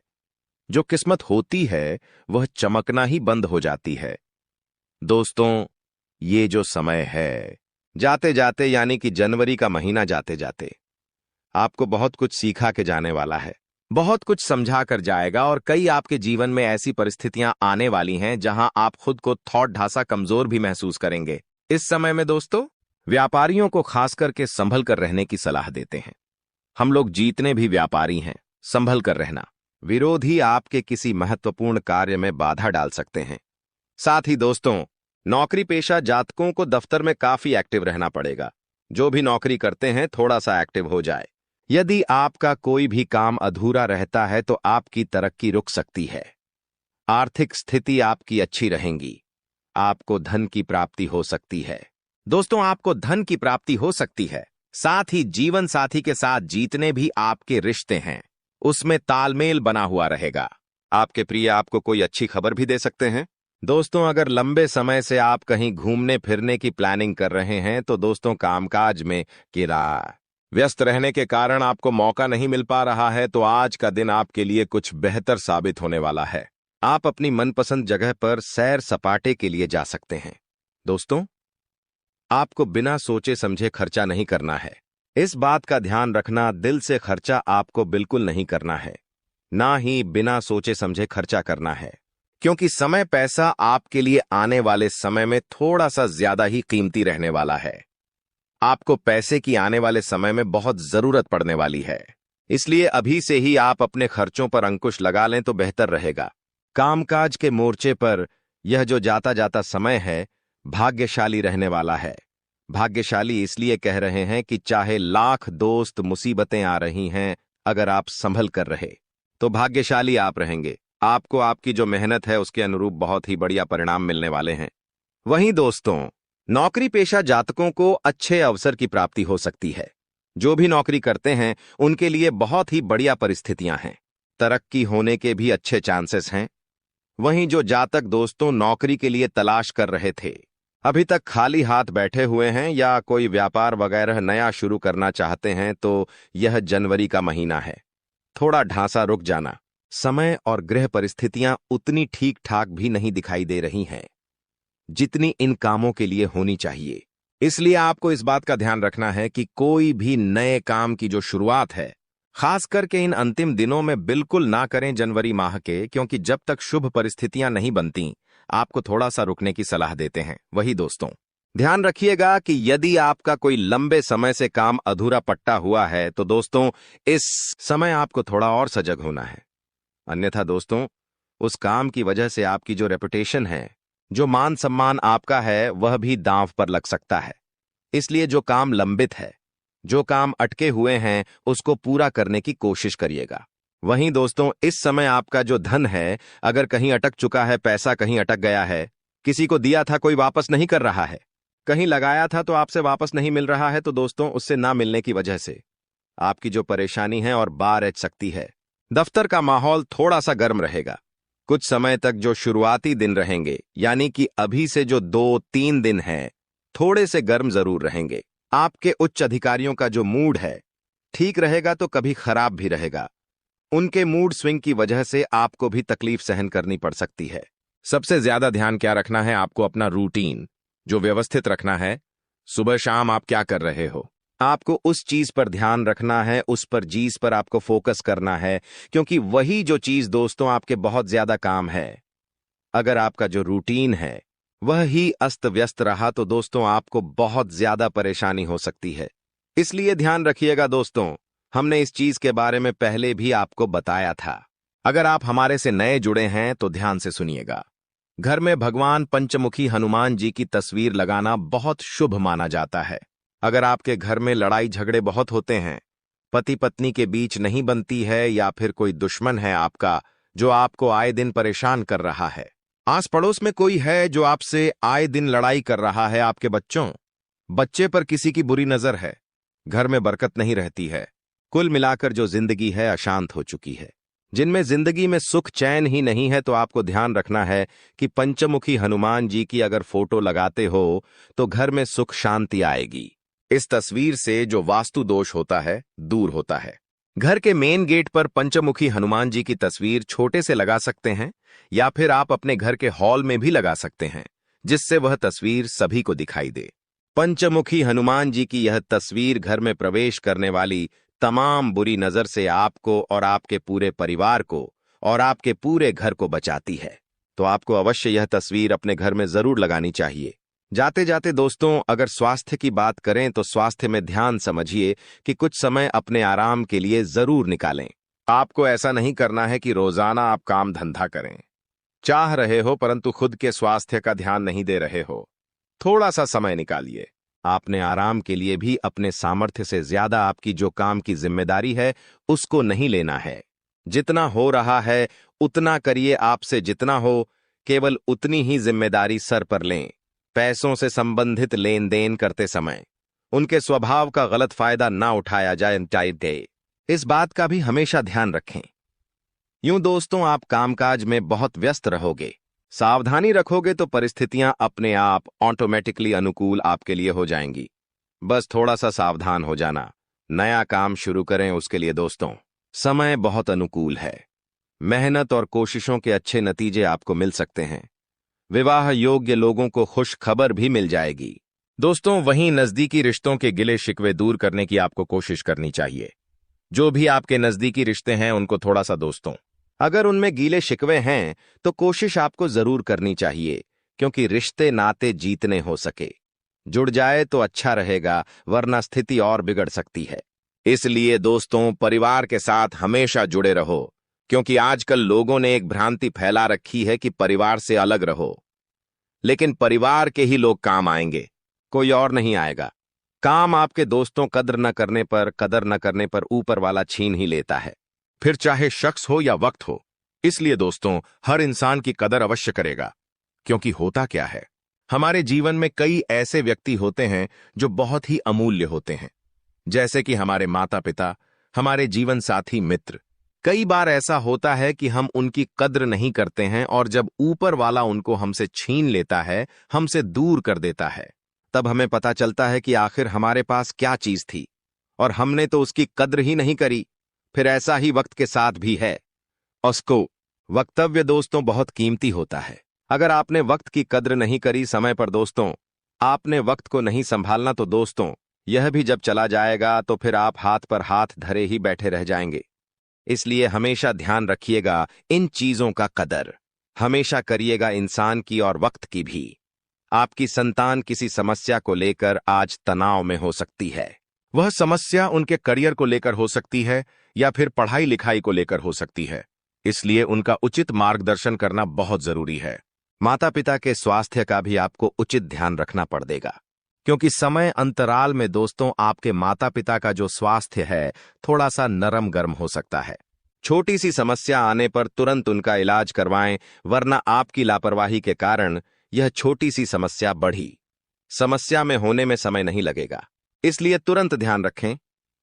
जो किस्मत होती है वह चमकना ही बंद हो जाती है। दोस्तों, ये जो समय है, जाते जाते, यानी कि जनवरी का महीना जाते जाते, आपको बहुत कुछ सिखा के जाने वाला है, बहुत कुछ समझा कर जाएगा, और कई आपके जीवन में ऐसी परिस्थितियां आने वाली हैं जहां आप खुद को थोड़ा ढासा कमजोर भी महसूस करेंगे। इस समय में दोस्तों, व्यापारियों को खास करके संभल कर रहने की सलाह देते हैं। हम लोग जितने भी व्यापारी हैं, संभल कर रहना। विरोधी आपके किसी महत्वपूर्ण कार्य में बाधा डाल सकते हैं। साथ ही दोस्तों, नौकरी पेशा जातकों को दफ्तर में काफी एक्टिव रहना पड़ेगा। जो भी नौकरी करते हैं, थोड़ा सा एक्टिव हो जाए। यदि आपका कोई भी काम अधूरा रहता है तो आपकी तरक्की रुक सकती है। आर्थिक स्थिति आपकी अच्छी रहेगी। आपको धन की प्राप्ति हो सकती है। दोस्तों, आपको धन की प्राप्ति हो सकती है। साथ ही जीवन साथी के साथ जितने भी आपके रिश्ते हैं, उसमें तालमेल बना हुआ रहेगा। आपके प्रिय आपको कोई अच्छी खबर भी दे सकते हैं। दोस्तों, अगर लंबे समय से आप कहीं घूमने फिरने की प्लानिंग कर रहे हैं तो दोस्तों, कामकाज में व्यस्त रहने के कारण आपको मौका नहीं मिल पा रहा है, तो आज का दिन आपके लिए कुछ बेहतर साबित होने वाला है। आप अपनी मनपसंद जगह पर सैर सपाटे के लिए जा सकते हैं। दोस्तों, आपको बिना सोचे समझे खर्चा नहीं करना है। इस बात का ध्यान रखना, दिल से खर्चा आपको बिल्कुल नहीं करना है, ना ही बिना सोचे समझे खर्चा करना है, क्योंकि समय पैसा आपके लिए आने वाले समय में थोड़ा सा ज्यादा ही कीमती रहने वाला है। आपको पैसे की आने वाले समय में बहुत जरूरत पड़ने वाली है। इसलिए अभी से ही आप अपने खर्चों पर अंकुश लगा लें तो बेहतर रहेगा। कामकाज के मोर्चे पर यह जो जाता जाता समय है, भाग्यशाली रहने वाला है। भाग्यशाली इसलिए कह रहे हैं कि चाहे लाख दोस्त मुसीबतें आ रही हैं, अगर आप संभल कर रहे तो भाग्यशाली आप रहेंगे। आपको आपकी जो मेहनत है उसके अनुरूप बहुत ही बढ़िया परिणाम मिलने वाले हैं। वहीं दोस्तों, नौकरी पेशा जातकों को अच्छे अवसर की प्राप्ति हो सकती है। जो भी नौकरी करते हैं उनके लिए बहुत ही बढ़िया परिस्थितियां हैं। तरक्की होने के भी अच्छे चांसेस हैं। वहीं जो जातक दोस्तों नौकरी के लिए तलाश कर रहे थे, अभी तक खाली हाथ बैठे हुए हैं या कोई व्यापार वगैरह नया शुरू करना चाहते हैं, तो यह जनवरी का महीना है। थोड़ा ढांसा रुक जाना। समय और गृह परिस्थितियां उतनी ठीक ठाक भी नहीं दिखाई दे रही हैं जितनी इन कामों के लिए होनी चाहिए। इसलिए आपको इस बात का ध्यान रखना है कि कोई भी नए काम की जो शुरुआत है, खास करके इन अंतिम दिनों में बिल्कुल ना करें जनवरी माह के, क्योंकि जब तक शुभ परिस्थितियां नहीं बनती आपको थोड़ा सा रुकने की सलाह देते हैं। वही दोस्तों, ध्यान रखिएगा कि यदि आपका कोई लंबे समय से काम अधूरा पट्टा हुआ है तो दोस्तों इस समय आपको थोड़ा और सजग होना है। अन्यथा दोस्तों, उस काम की वजह से आपकी जो रेपुटेशन है, जो मान सम्मान आपका है, वह भी दांव पर लग सकता है। इसलिए जो काम लंबित है, जो काम अटके हुए हैं, उसको पूरा करने की कोशिश करिएगा। वहीं दोस्तों, इस समय आपका जो धन है, अगर कहीं अटक चुका है, पैसा कहीं अटक गया है, किसी को दिया था कोई वापस नहीं कर रहा है, कहीं लगाया था तो आपसे वापस नहीं मिल रहा है, तो दोस्तों उससे ना मिलने की वजह से आपकी जो परेशानी है और बार ऐच सकती है। दफ्तर का माहौल थोड़ा सा गर्म रहेगा। कुछ समय तक जो शुरुआती दिन रहेंगे, यानी कि अभी से जो 2-3 दिन हैं, थोड़े से गर्म जरूर रहेंगे। आपके उच्च अधिकारियों का जो मूड है ठीक रहेगा तो कभी खराब भी रहेगा। उनके मूड स्विंग की वजह से आपको भी तकलीफ सहन करनी पड़ सकती है। सबसे ज्यादा ध्यान क्या रखना है, आपको अपना रूटीन जो व्यवस्थित रखना है। सुबह शाम आप क्या कर रहे हो, आपको उस चीज पर ध्यान रखना है, उस पर चीज पर आपको फोकस करना है, क्योंकि वही जो चीज दोस्तों आपके बहुत ज्यादा काम है। अगर आपका जो रूटीन है वह ही अस्त व्यस्त रहा तो दोस्तों आपको बहुत ज्यादा परेशानी हो सकती है। इसलिए ध्यान रखिएगा दोस्तों, हमने इस चीज के बारे में पहले भी आपको बताया था। अगर आप हमारे से नए जुड़े हैं तो ध्यान से सुनिएगा। घर में भगवान पंचमुखी हनुमान जी की तस्वीर लगाना बहुत शुभ माना जाता है। अगर आपके घर में लड़ाई झगड़े बहुत होते हैं, पति पत्नी के बीच नहीं बनती है, या फिर कोई दुश्मन है आपका जो आपको आए दिन परेशान कर रहा है, आस पड़ोस में कोई है जो आपसे आए दिन लड़ाई कर रहा है, आपके बच्चे पर किसी की बुरी नजर है, घर में बरकत नहीं रहती है, कुल मिलाकर जो जिंदगी है अशांत हो चुकी है, जिनमें जिंदगी में सुख चैन ही नहीं है, तो आपको ध्यान रखना है कि पंचमुखी हनुमान जी की अगर फोटो लगाते हो तो घर में सुख शांति आएगी। इस तस्वीर से जो वास्तु दोष होता है दूर होता है। घर के मेन गेट पर पंचमुखी हनुमान जी की तस्वीर छोटे से लगा सकते हैं, या फिर आप अपने घर के हॉल में भी लगा सकते हैं, जिससे वह तस्वीर सभी को दिखाई दे। पंचमुखी हनुमान जी की यह तस्वीर घर में प्रवेश करने वाली तमाम बुरी नजर से आपको और आपके पूरे परिवार को और आपके पूरे घर को बचाती है। तो आपको अवश्य यह तस्वीर अपने घर में जरूर लगानी चाहिए। जाते जाते दोस्तों, अगर स्वास्थ्य की बात करें तो स्वास्थ्य में ध्यान समझिए कि कुछ समय अपने आराम के लिए जरूर निकालें। आपको ऐसा नहीं करना है कि रोजाना आप काम धंधा करें, चाह रहे हो परंतु खुद के स्वास्थ्य का ध्यान नहीं दे रहे हो। थोड़ा सा समय निकालिए। आपने आराम के लिए भी अपने सामर्थ्य से ज्यादा आपकी जो काम की जिम्मेदारी है उसको नहीं लेना है। जितना हो रहा है उतना करिए, आपसे जितना हो केवल उतनी ही जिम्मेदारी सर पर लें। पैसों से संबंधित लेन देन करते समय उनके स्वभाव का गलत फायदा ना उठाया जाए, इस बात का भी हमेशा ध्यान रखें। यूं दोस्तों, आप कामकाज में बहुत व्यस्त रहोगे, सावधानी रखोगे तो परिस्थितियां अपने आप ऑटोमेटिकली अनुकूल आपके लिए हो जाएंगी। बस थोड़ा सा सावधान हो जाना। नया काम शुरू करें उसके लिए दोस्तों समय बहुत अनुकूल है। मेहनत और कोशिशों के अच्छे नतीजे आपको मिल सकते हैं। विवाह योग्य लोगों को खुश खबर भी मिल जाएगी। दोस्तों, वहीं नजदीकी रिश्तों के गिले शिकवे दूर करने की आपको कोशिश करनी चाहिए। जो भी आपके नजदीकी रिश्ते हैं उनको थोड़ा सा दोस्तों, अगर उनमें गीले शिकवे हैं तो कोशिश आपको जरूर करनी चाहिए, क्योंकि रिश्ते नाते जीतने हो सके जुड़ जाए तो अच्छा रहेगा, वरना स्थिति और बिगड़ सकती है। इसलिए दोस्तों, परिवार के साथ हमेशा जुड़े रहो, क्योंकि आजकल लोगों ने एक भ्रांति फैला रखी है कि परिवार से अलग रहो, लेकिन परिवार के ही लोग काम आएंगे, कोई और नहीं आएगा। काम आपके दोस्तों कदर न करने पर ऊपर वाला छीन ही लेता है, फिर चाहे शख्स हो या वक्त हो। इसलिए दोस्तों, हर इंसान की कदर अवश्य करेगा, क्योंकि होता क्या है, हमारे जीवन में कई ऐसे व्यक्ति होते हैं जो बहुत ही अमूल्य होते हैं, जैसे कि हमारे माता पिता, हमारे जीवन साथी, मित्र। कई बार ऐसा होता है कि हम उनकी कद्र नहीं करते हैं और जब ऊपर वाला उनको हमसे छीन लेता है, हमसे दूर कर देता है, तब हमें पता चलता है कि आखिर हमारे पास क्या चीज थी और हमने तो उसकी कद्र ही नहीं करी। फिर ऐसा ही वक्त के साथ भी है। उसको वक्तव्य दोस्तों बहुत कीमती होता है। अगर आपने वक्त की कद्र नहीं करी समय पर दोस्तों, आपने वक्त को नहीं संभालना तो दोस्तों, यह भी जब चला जाएगा तो फिर आप हाथ पर हाथ धरे ही बैठे रह जाएंगे। इसलिए हमेशा ध्यान रखिएगा इन चीजों का कदर। हमेशा करिएगा इंसान की और वक्त की भी। आपकी संतान किसी समस्या को लेकर आज तनाव में हो सकती है। वह समस्या उनके करियर को लेकर हो सकती है या फिर पढ़ाई लिखाई को लेकर हो सकती है। इसलिए उनका उचित मार्गदर्शन करना बहुत जरूरी है। माता पिता के स्वास्थ्य का भी आपको उचित ध्यान रखना पड़ेगा, क्योंकि समय अंतराल में दोस्तों आपके माता पिता का जो स्वास्थ्य है थोड़ा सा नरम गर्म हो सकता है। छोटी सी समस्या आने पर तुरंत उनका इलाज करवाएं, वरना आपकी लापरवाही के कारण यह छोटी सी समस्या बढ़ी समस्या में होने में समय नहीं लगेगा। इसलिए तुरंत ध्यान रखें।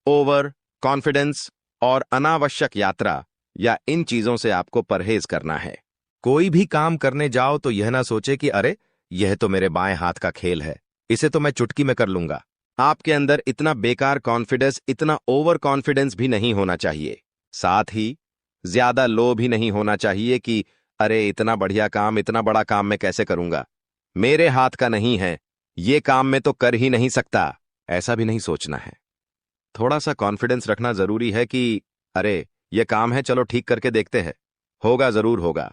ओवर कॉन्फिडेंस और अनावश्यक यात्रा या इन चीजों से आपको परहेज करना है। कोई भी काम करने जाओ तो यह ना सोचे कि अरे यह तो मेरे बाएं हाथ का खेल है, इसे तो मैं चुटकी में कर लूंगा। आपके अंदर इतना बेकार कॉन्फिडेंस, इतना ओवर कॉन्फिडेंस भी नहीं होना चाहिए। साथ ही ज्यादा लो भी नहीं होना चाहिए कि अरे इतना बढ़िया काम, इतना बड़ा काम मैं कैसे करूंगा, मेरे हाथ का नहीं है, ये काम मैं तो कर ही नहीं सकता। ऐसा भी नहीं सोचना है। थोड़ा सा कॉन्फिडेंस रखना जरूरी है कि अरे ये काम है, चलो ठीक करके देखते हैं, होगा जरूर होगा,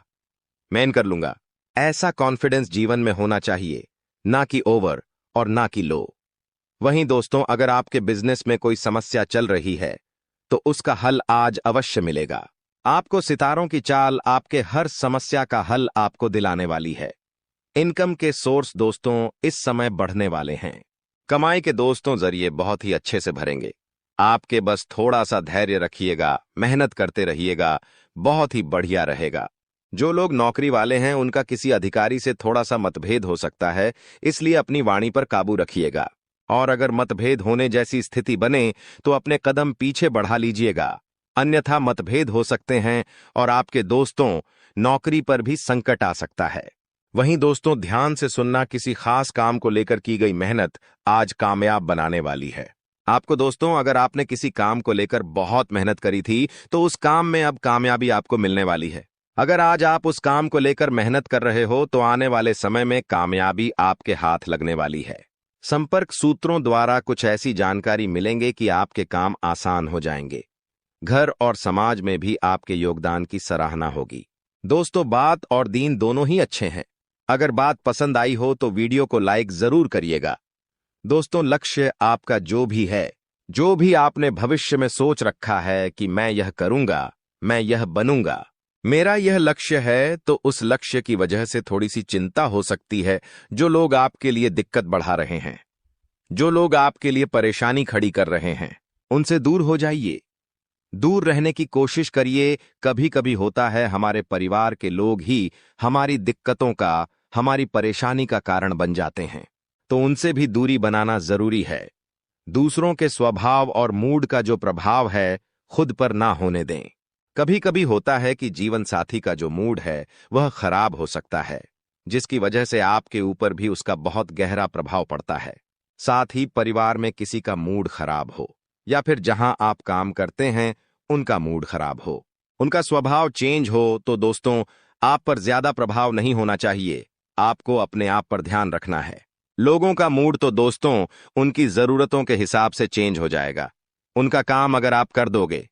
मैं कर लूंगा। ऐसा कॉन्फिडेंस जीवन में होना चाहिए, ना कि ओवर और ना कि लो। वहीं दोस्तों, अगर आपके बिजनेस में कोई समस्या चल रही है तो उसका हल आज अवश्य मिलेगा। आपको सितारों की चाल आपके हर समस्या का हल आपको दिलाने वाली है। इनकम के सोर्स दोस्तों इस समय बढ़ने वाले हैं। कमाई के दोस्तों जरिए बहुत ही अच्छे से भरेंगे। आपके बस थोड़ा सा धैर्य रखिएगा, मेहनत करते रहिएगा, बहुत ही बढ़िया रहेगा। जो लोग नौकरी वाले हैं उनका किसी अधिकारी से थोड़ा सा मतभेद हो सकता है, इसलिए अपनी वाणी पर काबू रखिएगा। और अगर मतभेद होने जैसी स्थिति बने तो अपने कदम पीछे बढ़ा लीजिएगा, अन्यथा मतभेद हो सकते हैं और आपके दोस्तों नौकरी पर भी संकट आ सकता है। वहीं दोस्तों, ध्यान से सुनना, किसी खास काम को लेकर की गई मेहनत आज कामयाब बनाने वाली है आपको। दोस्तों, अगर आपने किसी काम को लेकर बहुत मेहनत करी थी तो उस काम में अब कामयाबी आपको मिलने वाली है। अगर आज आप उस काम को लेकर मेहनत कर रहे हो तो आने वाले समय में कामयाबी आपके हाथ लगने वाली है। संपर्क सूत्रों द्वारा कुछ ऐसी जानकारी मिलेंगे कि आपके काम आसान हो जाएंगे। घर और समाज में भी आपके योगदान की सराहना होगी। दोस्तों, बात और दीन दोनों ही अच्छे हैं। अगर बात पसंद आई हो तो वीडियो को लाइक जरूर करिएगा। दोस्तों, लक्ष्य आपका जो भी है, जो भी आपने भविष्य में सोच रखा है कि मैं यह करूंगा, मैं यह बनूंगा, मेरा यह लक्ष्य है, तो उस लक्ष्य की वजह से थोड़ी सी चिंता हो सकती है। जो लोग आपके लिए दिक्कत बढ़ा रहे हैं, जो लोग आपके लिए परेशानी खड़ी कर रहे हैं, उनसे दूर हो जाइए, दूर रहने की कोशिश करिए। कभी कभी होता है हमारे परिवार के लोग ही हमारी दिक्कतों का, हमारी परेशानी का कारण बन जाते हैं, तो उनसे भी दूरी बनाना जरूरी है। दूसरों के स्वभाव और मूड का जो प्रभाव है खुद पर ना होने दें। कभी कभी होता है कि जीवन साथी का जो मूड है वह खराब हो सकता है, जिसकी वजह से आपके ऊपर भी उसका बहुत गहरा प्रभाव पड़ता है। साथ ही परिवार में किसी का मूड खराब हो या फिर जहां आप काम करते हैं उनका मूड खराब हो, उनका स्वभाव चेंज हो, तो दोस्तों आप पर ज्यादा प्रभाव नहीं होना चाहिए। आपको अपने आप पर ध्यान रखना है। लोगों का मूड तो दोस्तों उनकी जरूरतों के हिसाब से चेंज हो जाएगा। उनका काम अगर आप कर दोगे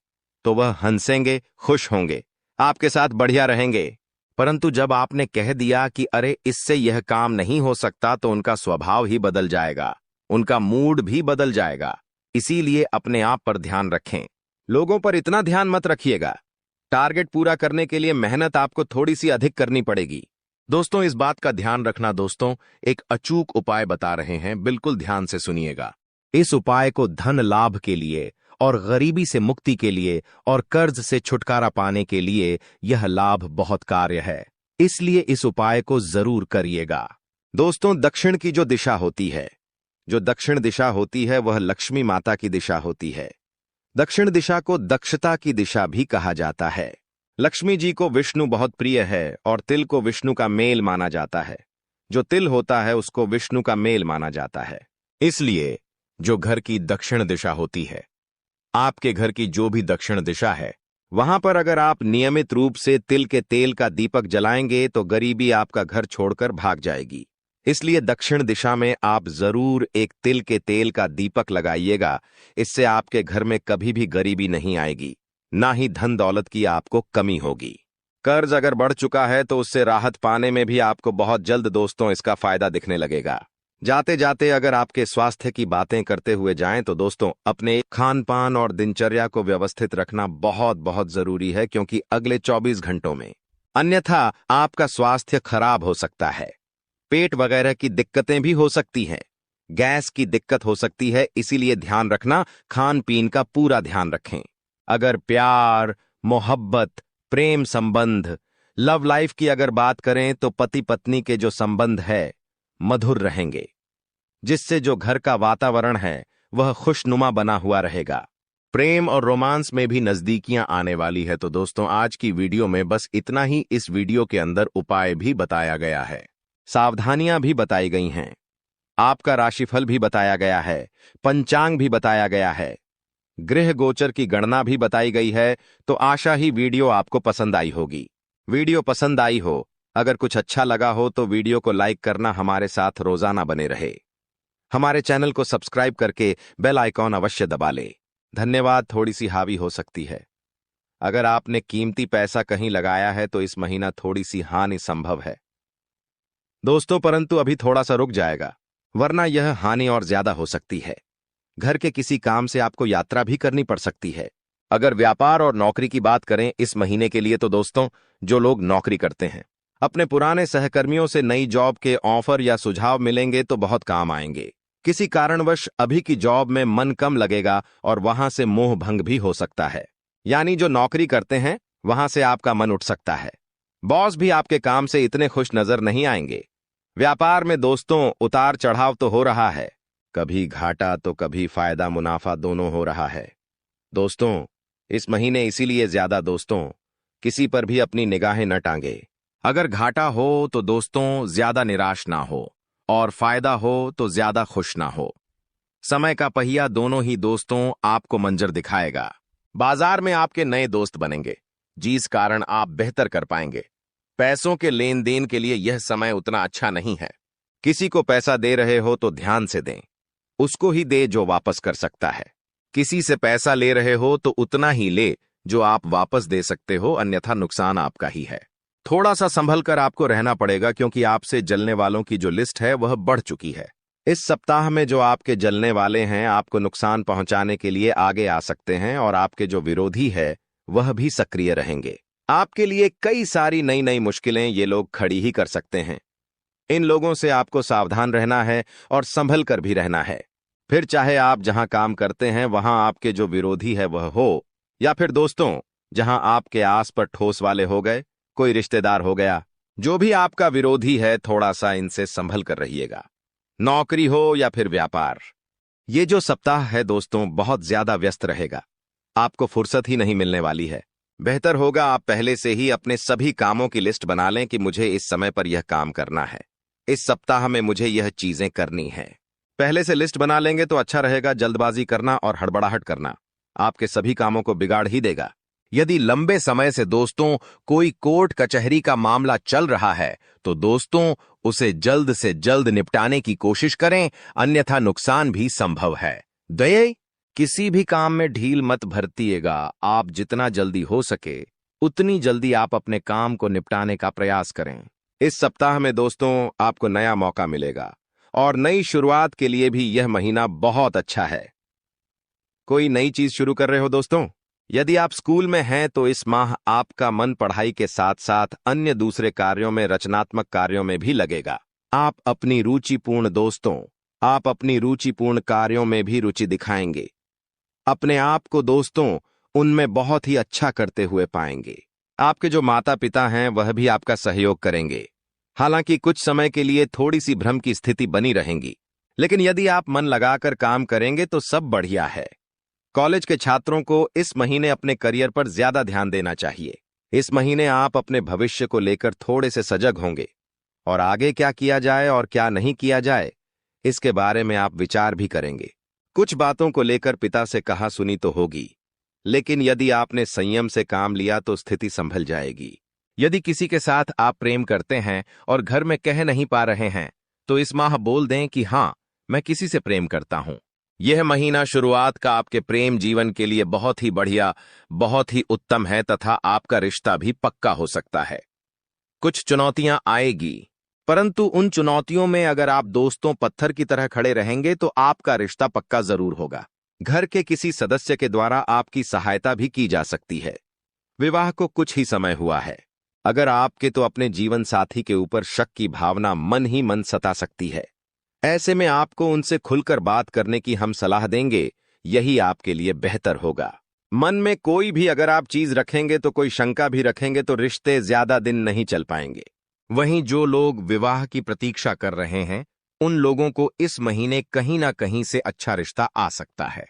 तो वह हंसेंगे, खुश होंगे, आपके साथ बढ़िया रहेंगे। परंतु जब आपने कह दिया कि अरे इससे यह काम नहीं हो सकता, तो उनका स्वभाव ही बदल जाएगा, उनका मूड भी बदल जाएगा। इसीलिए अपने आप पर ध्यान रखें। लोगों पर इतना ध्यान मत रखिएगा। टारगेट पूरा करने के लिए मेहनत आपको थोड़ी सी अधिक करनी पड़ेगी। दोस्तों, इस बात का ध्यान रखना। दोस्तों, एक अचूक उपाय बता रहे हैं, बिल्कुल ध्यान से सुनिएगा। इस उपाय को धन लाभ के लिए और गरीबी से मुक्ति के लिए और कर्ज से छुटकारा पाने के लिए यह लाभ बहुत कार्य है, इसलिए इस उपाय को जरूर करिएगा। दोस्तों, दक्षिण की जो दिशा होती है, जो दक्षिण दिशा होती है, वह लक्ष्मी माता की दिशा होती है। दक्षिण दिशा को दक्षता की दिशा भी कहा जाता है। लक्ष्मी जी को विष्णु बहुत प्रिय है और तिल को विष्णु का मेल माना जाता है। जो तिल होता है उसको विष्णु का मेल माना जाता है। इसलिए जो घर की दक्षिण दिशा होती है, आपके घर की जो भी दक्षिण दिशा है, वहां पर अगर आप नियमित रूप से तिल के तेल का दीपक जलाएंगे तो गरीबी आपका घर छोड़कर भाग जाएगी। इसलिए दक्षिण दिशा में आप जरूर एक तिल के तेल का दीपक लगाइएगा। इससे आपके घर में कभी भी गरीबी नहीं आएगी, ना ही धन दौलत की आपको कमी होगी। कर्ज अगर बढ़ चुका है तो उससे राहत पाने में भी आपको बहुत जल्द दोस्तों इसका फायदा दिखने लगेगा। जाते जाते अगर आपके स्वास्थ्य की बातें करते हुए जाएं तो दोस्तों, अपने खान पान और दिनचर्या को व्यवस्थित रखना बहुत बहुत जरूरी है, क्योंकि अगले 24 घंटों में अन्यथा आपका स्वास्थ्य खराब हो सकता है। पेट वगैरह की दिक्कतें भी हो सकती हैं, गैस की दिक्कत हो सकती है। इसीलिए ध्यान रखना, खान पीन का पूरा ध्यान रखें। अगर प्यार, मोहब्बत, प्रेम संबंध, लव लाइफ की अगर बात करें तो पति पत्नी के जो संबंध है मधुर रहेंगे, जिससे जो घर का वातावरण है वह खुशनुमा बना हुआ रहेगा। प्रेम और रोमांस में भी नजदीकियां आने वाली है। तो दोस्तों, आज की वीडियो में बस इतना ही। इस वीडियो के अंदर उपाय भी बताया गया है, सावधानियां भी बताई गई हैं, आपका राशिफल भी बताया गया है, पंचांग भी बताया गया है, गृह गोचर की गणना भी बताई गई है। तो आशा ही वीडियो आपको पसंद आई होगी। वीडियो पसंद आई हो, अगर कुछ अच्छा लगा हो तो वीडियो को लाइक करना हमारे साथ रोजाना बने रहे। हमारे चैनल को सब्सक्राइब करके बेल आइकॉन अवश्य दबा ले। धन्यवाद। थोड़ी सी हावी हो सकती है। अगर आपने कीमती पैसा कहीं लगाया है तो इस महीना थोड़ी सी हानि संभव है दोस्तों, परंतु अभी थोड़ा सा रुक जाएगा, वरना यह हानि और ज्यादा हो सकती है। घर के किसी काम से आपको यात्रा भी करनी पड़ सकती है। अगर व्यापार और नौकरी की बात करें इस महीने के लिए तो दोस्तों, जो लोग नौकरी करते हैं, अपने पुराने सहकर्मियों से नई जॉब के ऑफर या सुझाव मिलेंगे तो बहुत काम आएंगे। किसी कारणवश अभी की जॉब में मन कम लगेगा और वहां से मोह भंग भी हो सकता है। यानी जो नौकरी करते हैं वहां से आपका मन उठ सकता है। बॉस भी आपके काम से इतने खुश नजर नहीं आएंगे। व्यापार में दोस्तों उतार चढ़ाव तो हो रहा है, कभी घाटा तो कभी फायदा मुनाफा दोनों हो रहा है दोस्तों। इस महीने इसीलिए ज्यादा दोस्तों किसी पर भी अपनी निगाहें न टांगे। अगर घाटा हो तो दोस्तों ज्यादा निराश ना हो, और फायदा हो तो ज्यादा खुश ना हो। समय का पहिया दोनों ही दोस्तों आपको मंजर दिखाएगा। बाजार में आपके नए दोस्त बनेंगे, जिस कारण आप बेहतर कर पाएंगे। पैसों के लेन देन के लिए यह समय उतना अच्छा नहीं है। किसी को पैसा दे रहे हो तो ध्यान से दें, उसको ही दे जो वापस कर सकता है। किसी से पैसा ले रहे हो तो उतना ही ले जो आप वापस दे सकते हो, अन्यथा नुकसान आपका ही है। थोड़ा सा संभल कर आपको रहना पड़ेगा, क्योंकि आपसे जलने वालों की जो लिस्ट है वह बढ़ चुकी है। इस सप्ताह में जो आपके जलने वाले हैं आपको नुकसान पहुंचाने के लिए आगे आ सकते हैं, और आपके जो विरोधी है वह भी सक्रिय रहेंगे। आपके लिए कई सारी नई नई मुश्किलें ये लोग खड़ी ही कर सकते हैं। इन लोगों से आपको सावधान रहना है और संभल कर भी रहना है। फिर चाहे आप जहां काम करते हैं वहां आपके जो विरोधी है वह हो, या फिर दोस्तों जहां आपके आस पर ठोस वाले हो गए, कोई रिश्तेदार हो गया, जो भी आपका विरोधी है थोड़ा सा इनसे संभल कर रहिएगा। नौकरी हो या फिर व्यापार, ये जो सप्ताह है दोस्तों बहुत ज्यादा व्यस्त रहेगा। आपको फुर्सत ही नहीं मिलने वाली है। बेहतर होगा आप पहले से ही अपने सभी कामों की लिस्ट बना लें कि मुझे इस समय पर यह काम करना है, इस सप्ताह में मुझे यह चीजें करनी है। पहले से लिस्ट बना लेंगे तो अच्छा रहेगा। जल्दबाजी करना और हड़बड़ाहट करना आपके सभी कामों को बिगाड़ ही देगा। यदि लंबे समय से दोस्तों कोई कोर्ट कचहरी का मामला चल रहा है तो दोस्तों उसे जल्द से जल्द निपटाने की कोशिश करें, अन्यथा नुकसान भी संभव है। दये, किसी भी काम में ढील मत भरतिएगा। आप जितना जल्दी हो सके उतनी जल्दी आप अपने काम को निपटाने का प्रयास करें। इस सप्ताह में दोस्तों आपको नया मौका मिलेगा और नई शुरुआत के लिए भी यह महीना बहुत अच्छा है। कोई नई चीज शुरू कर रहे हो दोस्तों? यदि आप स्कूल में हैं तो इस माह आपका मन पढ़ाई के साथ साथ अन्य दूसरे कार्यों में, रचनात्मक कार्यों में भी लगेगा। आप अपनी रुचिपूर्ण कार्यों में भी रुचि दिखाएंगे। अपने आप को दोस्तों उनमें बहुत ही अच्छा करते हुए पाएंगे। आपके जो माता पिता हैं वह भी आपका सहयोग करेंगे। हालांकि कुछ समय के लिए थोड़ी सी भ्रम की स्थिति बनी रहेंगी, लेकिन यदि आप मन लगाकर काम करेंगे तो सब बढ़िया है। कॉलेज के छात्रों को इस महीने अपने करियर पर ज्यादा ध्यान देना चाहिए। इस महीने आप अपने भविष्य को लेकर थोड़े से सजग होंगे और आगे क्या किया जाए और क्या नहीं किया जाए, इसके बारे में आप विचार भी करेंगे। कुछ बातों को लेकर पिता से कहा सुनी तो होगी, लेकिन यदि आपने संयम से काम लिया तो स्थिति संभल जाएगी। यदि किसी के साथ आप प्रेम करते हैं और घर में कह नहीं पा रहे हैं, तो इस माह बोल दें कि हाँ, मैं किसी से प्रेम करता हूं। यह महीना शुरुआत का आपके प्रेम जीवन के लिए बहुत ही बढ़िया, बहुत ही उत्तम है तथा आपका रिश्ता भी पक्का हो सकता है। कुछ चुनौतियां आएगी, परंतु उन चुनौतियों में अगर आप दोस्तों पत्थर की तरह खड़े रहेंगे तो आपका रिश्ता पक्का जरूर होगा। घर के किसी सदस्य के द्वारा आपकी सहायता भी की जा सकती है। विवाह को कुछ ही समय हुआ है। अगर आपके तो अपने जीवन साथी के ऊपर शक की भावना मन ही मन सता सकती है। ऐसे में आपको उनसे खुलकर बात करने की हम सलाह देंगे, यही आपके लिए बेहतर होगा। मन में कोई भी अगर आप चीज रखेंगे तो कोई शंका भी रखेंगे तो रिश्ते ज्यादा दिन नहीं चल पाएंगे। वहीं जो लोग विवाह की प्रतीक्षा कर रहे हैं, उन लोगों को इस महीने कहीं ना कहीं से अच्छा रिश्ता आ सकता है।